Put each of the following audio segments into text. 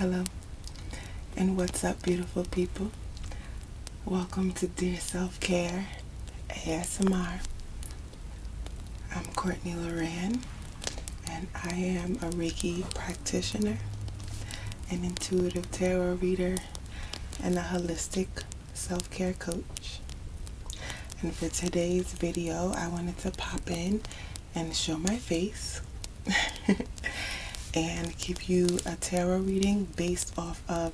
Hello, and what's up, beautiful people? Welcome to Dear Self-Care ASMR. I'm Courtney Lauran, and I am a Reiki Practitioner, an intuitive tarot reader, and a holistic self-care coach. And for today's video, I wanted to pop in and show my face and give you a tarot reading based off of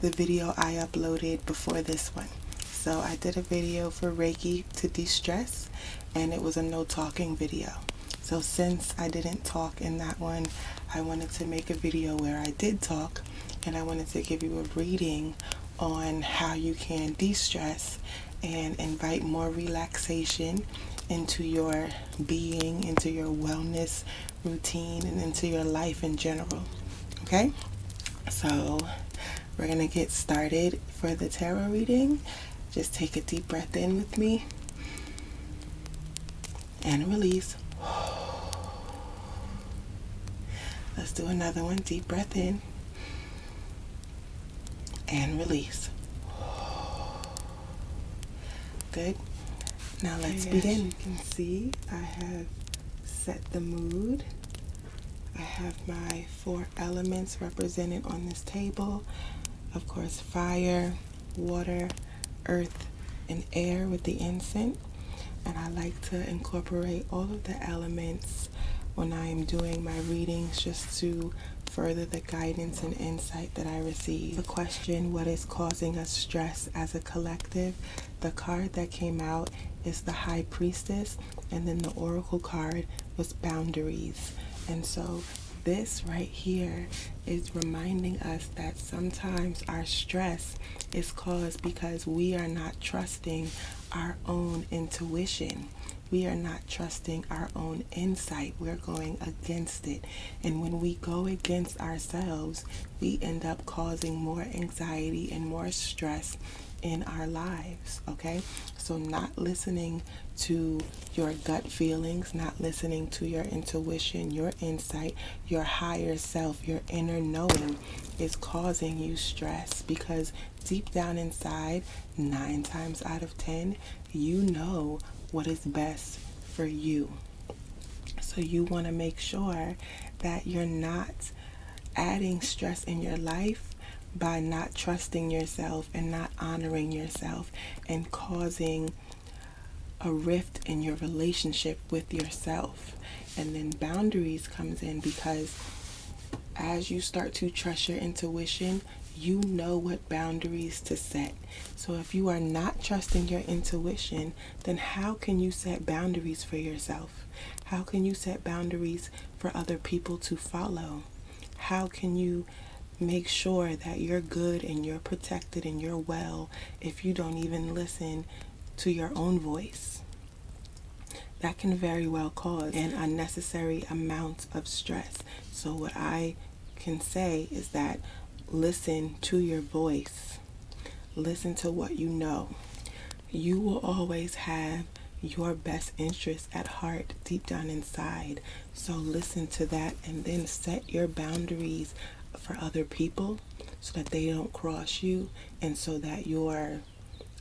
the video I uploaded before this one. So I did a video for Reiki to DeStress, and it was a no talking video. So since I didn't talk in that one, I wanted to make a video where I did talk, and I wanted to give you a reading on how you can de-stress and invite more relaxation into your being, into your wellness routine, and into your life in general. Okay? So we're going to get started for the tarot reading. Just take a deep breath in with me and release. Let's do another one. Deep breath in and release. Good. Now let's begin. As you can see, I have set the mood. I have my 4 elements represented on this table. Of course, fire, water, earth, and air with the incense. And I like to incorporate all of the elements when I am doing my readings, just to further the guidance and insight that I receive. The question, what is causing us stress as a collective? The card that came out is the High Priestess, and then the Oracle card was Boundaries. And so this right here is reminding us that sometimes our stress is caused because we are not trusting our own intuition. We are not trusting our own insight. We're going against it. And when we go against ourselves, we end up causing more anxiety and more stress in our lives. Okay? So not listening to your gut feelings, not listening to your intuition, your insight, your higher self, your inner knowing is causing you stress, because deep down inside, 9 times out of 10, you know what is best for you. So you want to make sure that you're not adding stress in your life by not trusting yourself and not honoring yourself, and causing a rift in your relationship with yourself. And then boundaries comes in, because as you start to trust your intuition, you know what boundaries to set. So if you are not trusting your intuition, then how can you set boundaries for yourself? How can you set boundaries for other people to follow? How can you make sure that you're good and you're protected and you're well if you don't even listen to your own voice? That can very well cause an unnecessary amount of stress. So what I can say is that listen to your voice. Listen to what you know. You will always have your best interest at heart deep down inside. So listen to that, and then set your boundaries for other people so that they don't cross you, and so that you're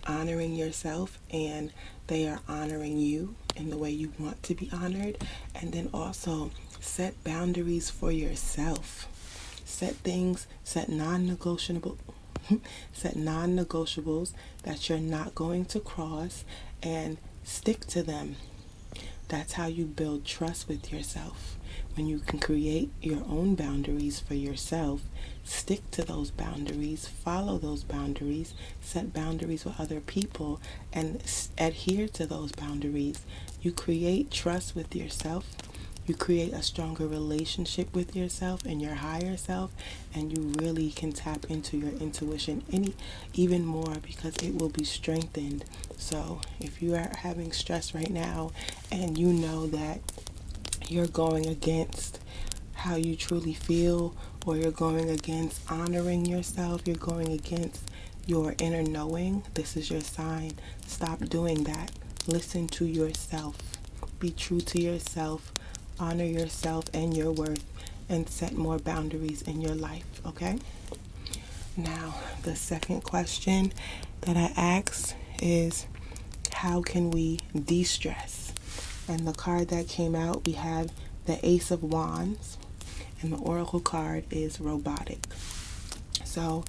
honoring yourself and they are honoring you in the way you want to be honored. And then also set boundaries for yourself. Set non-negotiables that you're not going to cross, and stick to them. That's how you build trust with yourself. When you can create your own boundaries for yourself, stick to those boundaries, follow those boundaries, set boundaries with other people, and adhere to those boundaries. You create trust with yourself. You create a stronger relationship with yourself and your higher self, and you really can tap into your intuition even more, because it will be strengthened. So if you are having stress right now and you know that you're going against how you truly feel, or you're going against honoring yourself, you're going against your inner knowing, this is your sign. Stop doing that. Listen to yourself. Be true to yourself. Honor yourself and your worth, and set more boundaries in your life, okay? Now, the second question that I asked is, how can we de-stress? And the card that came out, we have the Ace of Wands, and the Oracle card is robotic. So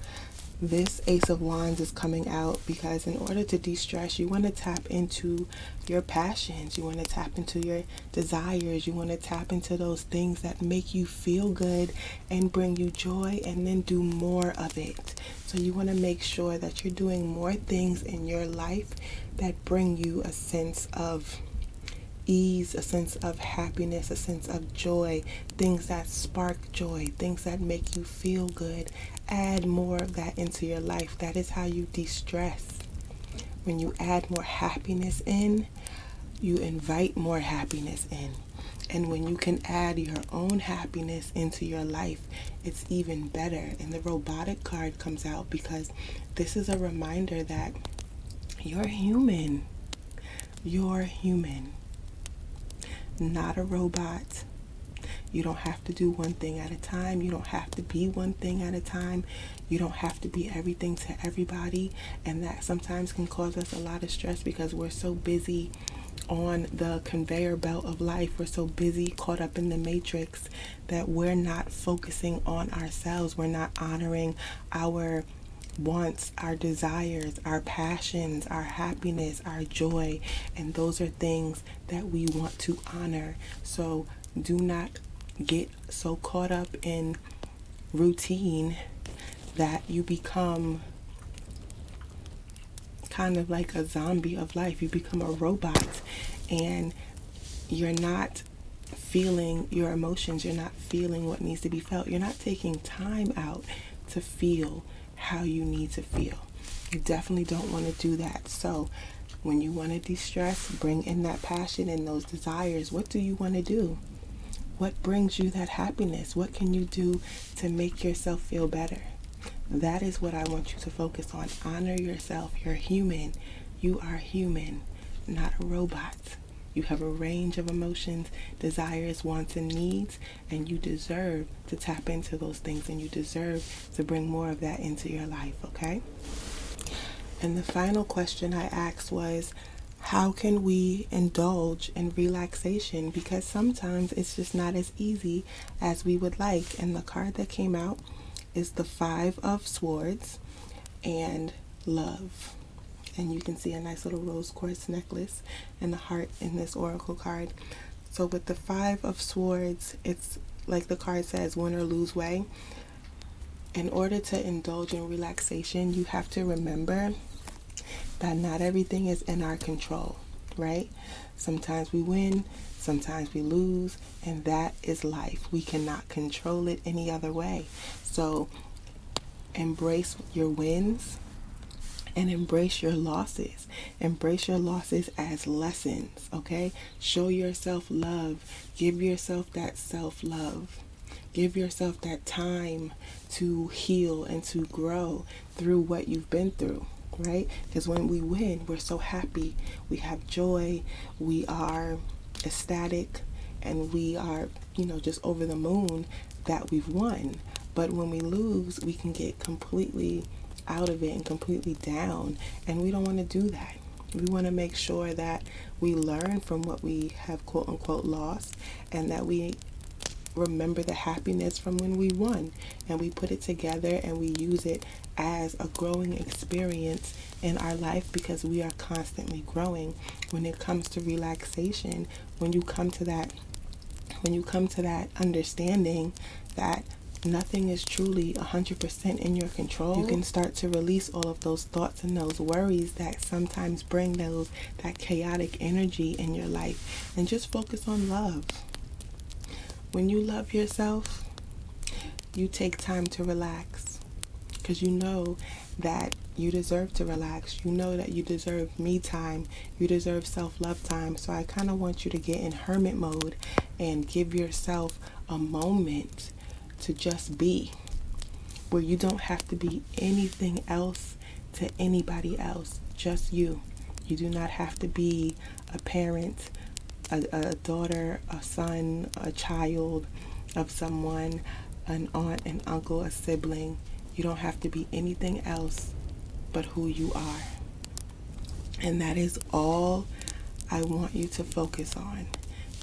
this Ace of Wands is coming out because in order to de-stress, you want to tap into your passions, you want to tap into your desires, you want to tap into those things that make you feel good and bring you joy, and then do more of it. So you want to make sure that you're doing more things in your life that bring you a sense of ease, a sense of happiness, a sense of joy, things that spark joy, things that make you feel good. Add more of that into your life. That is how you de-stress. When you add more happiness in, you invite more happiness in. And when you can add your own happiness into your life, it's even better. And the robotic card comes out because this is a reminder that you're human. You're human, not a robot. You don't have to do one thing at a time. You don't have to be one thing at a time. You don't have to be everything to everybody. And that sometimes can cause us a lot of stress because we're so busy on the conveyor belt of life. We're so busy caught up in the matrix that we're not focusing on ourselves. We're not honoring our wants, our desires, our passions, our happiness, our joy. And those are things that we want to honor. So do not get so caught up in routine that you become kind of like a zombie of life. You become a robot and you're not feeling your emotions. You're not feeling what needs to be felt. You're not taking time out to feel how you need to feel. You definitely don't want to do that. So when you want to de-stress, bring in that passion and those desires. What do you want to do? What brings you that happiness? What can you do to make yourself feel better? That is what I want you to focus on. Honor yourself. You're human. You are human, not a robot. You have a range of emotions, desires, wants, and needs, and you deserve to tap into those things, and you deserve to bring more of that into your life, okay? And the final question I asked was, how can we indulge in relaxation? Because sometimes it's just not as easy as we would like. And the card that came out is the Five of Swords and Love. And you can see a nice little rose quartz necklace and a heart in this oracle card. So with the Five of Swords, it's like the card says, win or lose way. In order to indulge in relaxation, you have to remember that not everything is in our control, right? Sometimes we win, sometimes we lose, and that is life. We cannot control it any other way. So embrace your wins and embrace your losses. Embrace your losses as lessons, okay? Show yourself love. Give yourself that self-love. Give yourself that time to heal and to grow through what you've been through, right? Because when we win, we're so happy. We have joy. We are ecstatic. And we are, just over the moon that we've won. But when we lose, we can get completely out of it and completely down. And we don't want to do that. We want to make sure that we learn from what we have quote unquote lost, and that we remember the happiness from when we won, and we put it together and we use it as a growing experience in our life, because we are constantly growing. When it comes to relaxation, when you come to that understanding that nothing is truly 100% in your control, you can start to release all of those thoughts and those worries that sometimes bring that chaotic energy in your life, and just focus on love. When you love yourself, you take time to relax, because you know that you deserve to relax. You know that you deserve me time. You deserve self-love time. So I kind of want you to get in hermit mode and give yourself a moment to just be, where you don't have to be anything else to anybody else, just you. You do not have to be a parent, a daughter, a son, a child of someone, an aunt, an uncle, a sibling. You don't have to be anything else but who you are. And that is all I want you to focus on.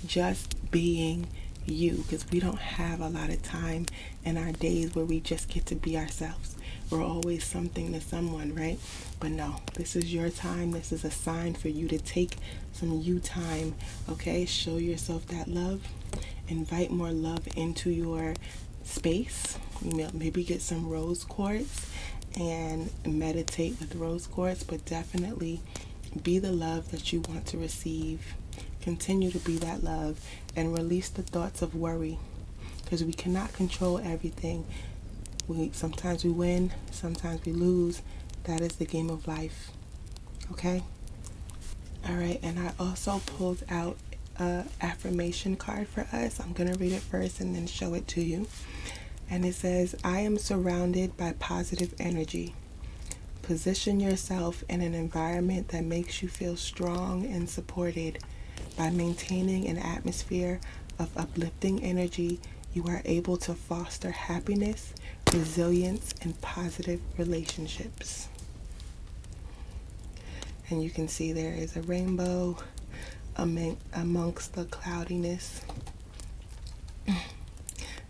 Just being you, because we don't have a lot of time in our days where we just get to be ourselves. We're always something to someone, right? But no, this is your time. This is a sign for you to take some you time, okay? Show yourself that love. Invite more love into your space. Maybe get some rose quartz and meditate with rose quartz, but definitely be the love that you want to receive. Continue to be that love and release the thoughts of worry, because we cannot control everything. Sometimes we win, sometimes we lose. That is the game of life. Okay? All right, and I also pulled out an affirmation card for us. I'm going to read it first and then show it to you. And it says, I am surrounded by positive energy. Position yourself in an environment that makes you feel strong and supported. By maintaining an atmosphere of uplifting energy, you are able to foster happiness, resilience, and positive relationships. And you can see there is a rainbow amongst the cloudiness,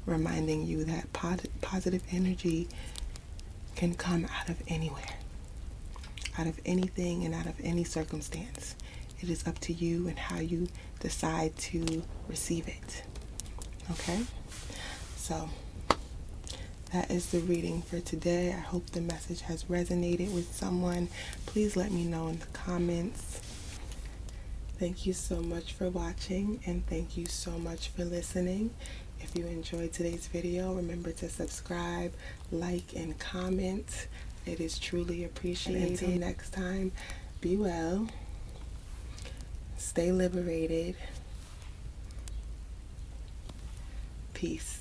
reminding you that positive energy can come out of anywhere, out of anything and out of any circumstance. It is up to you and how you decide to receive it. Okay? So, that is the reading for today. I hope the message has resonated with someone. Please let me know in the comments. Thank you so much for watching, and thank you so much for listening. If you enjoyed today's video, remember to subscribe, like, and comment. It is truly appreciated. Until next time, be well. Stay liberated. Peace.